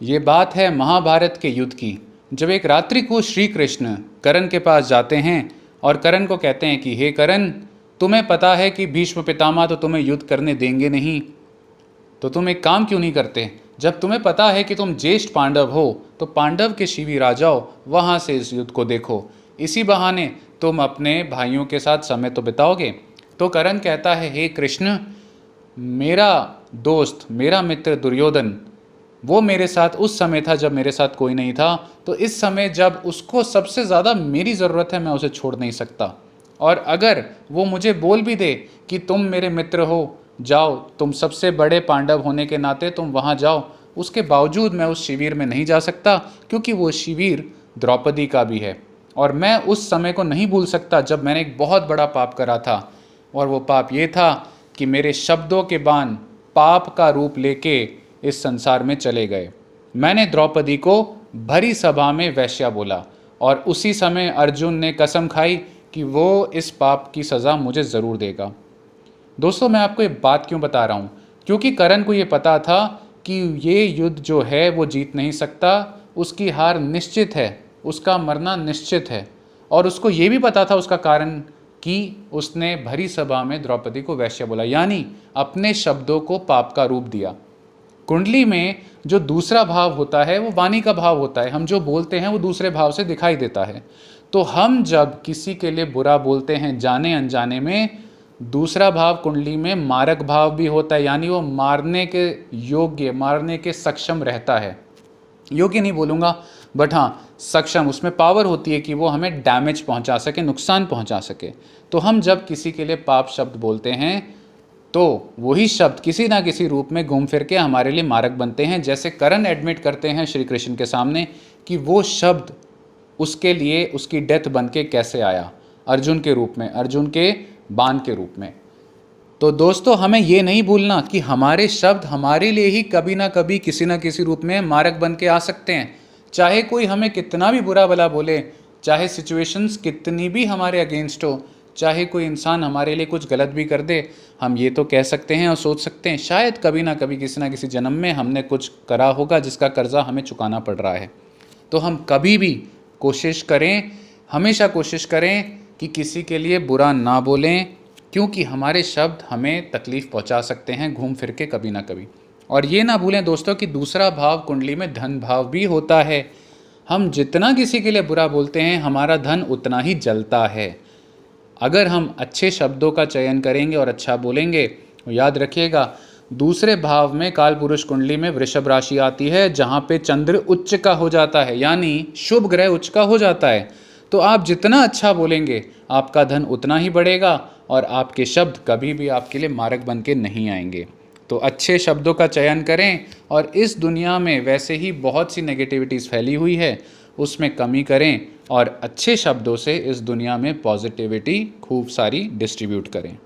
ये बात है महाभारत के युद्ध की, जब एक रात्रि को श्री कृष्ण कर्ण के पास जाते हैं और कर्ण को कहते हैं कि हे कर्ण, तुम्हें पता है कि भीष्म पितामह तो तुम्हें युद्ध करने देंगे नहीं, तो तुम एक काम क्यों नहीं करते? जब तुम्हें पता है कि तुम ज्येष्ठ पांडव हो तो पांडव के शिविर आ जाओ, वहाँ से इस युद्ध को देखो, इसी बहाने तुम अपने भाइयों के साथ समय तो बिताओगे। तो कर्ण कहता है, हे कृष्ण, मेरा दोस्त, मेरा मित्र दुर्योधन, वो मेरे साथ उस समय था जब मेरे साथ कोई नहीं था, तो इस समय जब उसको सबसे ज़्यादा मेरी ज़रूरत है, मैं उसे छोड़ नहीं सकता। और अगर वो मुझे बोल भी दे कि तुम मेरे मित्र हो, जाओ, तुम सबसे बड़े पांडव होने के नाते तुम वहाँ जाओ, उसके बावजूद मैं उस शिविर में नहीं जा सकता, क्योंकि वो शिविर द्रौपदी का भी है। और मैं उस समय को नहीं भूल सकता जब मैंने एक बहुत बड़ा पाप करा था, और वो पाप ये था कि मेरे शब्दों के बाण पाप का रूप लेके इस संसार में चले गए। मैंने द्रौपदी को भरी सभा में वैश्या बोला, और उसी समय अर्जुन ने कसम खाई कि वो इस पाप की सज़ा मुझे ज़रूर देगा। दोस्तों, मैं आपको ये बात क्यों बता रहा हूँ? क्योंकि कर्ण को ये पता था कि ये युद्ध जो है वो जीत नहीं सकता, उसकी हार निश्चित है, उसका मरना निश्चित है। और उसको ये भी पता था उसका कारण कि उसने भरी सभा में द्रौपदी को वैश्या बोला, यानी अपने शब्दों को पाप का रूप दिया। कुंडली में जो दूसरा भाव होता है वो वाणी का भाव होता है, हम जो बोलते हैं वो दूसरे भाव से दिखाई देता है। तो हम जब किसी के लिए बुरा बोलते हैं जाने अनजाने में, दूसरा भाव कुंडली में मारक भाव भी होता है, यानी वो मारने के योग्य, मारने के सक्षम रहता है। योग्य नहीं बोलूँगा, बट हाँ सक्षम, उसमें पावर होती है कि वो हमें डैमेज पहुँचा सके, नुकसान पहुँचा सके। तो हम जब किसी के लिए पाप शब्द बोलते हैं तो वही शब्द किसी ना किसी रूप में घूम फिर के हमारे लिए मारक बनते हैं। जैसे कर्ण एडमिट करते हैं श्री कृष्ण के सामने कि वो शब्द उसके लिए उसकी डेथ बन के कैसे आया, अर्जुन के रूप में, अर्जुन के बाण के रूप में। तो दोस्तों, हमें ये नहीं भूलना कि हमारे शब्द हमारे लिए ही कभी ना कभी किसी ना किसी रूप में मारक बन के आ सकते हैं। चाहे कोई हमें कितना भी बुरा भला बोले, चाहे सिचुएशंस कितनी भी हमारे अगेंस्ट हो, चाहे कोई इंसान हमारे लिए कुछ गलत भी कर दे, हम ये तो कह सकते हैं और सोच सकते हैं शायद कभी ना कभी किसी ना किसी जन्म में हमने कुछ करा होगा जिसका कर्जा हमें चुकाना पड़ रहा है। तो हम कभी भी कोशिश करें, हमेशा कोशिश करें कि किसी के लिए बुरा ना बोलें, क्योंकि हमारे शब्द हमें तकलीफ़ पहुंचा सकते हैं घूम फिर के कभी ना कभी। और ये ना भूलें दोस्तों कि दूसरा भाव कुंडली में धन भाव भी होता है। हम जितना किसी के लिए बुरा बोलते हैं, हमारा धन उतना ही जलता है। अगर हम अच्छे शब्दों का चयन करेंगे और अच्छा बोलेंगे, याद रखिएगा, दूसरे भाव में काल पुरुष कुंडली में वृषभ राशि आती है, जहाँ पे चंद्र उच्च का हो जाता है, यानी शुभ ग्रह उच्च का हो जाता है। तो आप जितना अच्छा बोलेंगे, आपका धन उतना ही बढ़ेगा और आपके शब्द कभी भी आपके लिए मारक बन के नहीं आएंगे। तो अच्छे शब्दों का चयन करें, और इस दुनिया में वैसे ही बहुत सी नेगेटिविटीज़ फैली हुई है, उसमें कमी करें और अच्छे शब्दों से इस दुनिया में पॉजिटिविटी खूब सारी डिस्ट्रीब्यूट करें।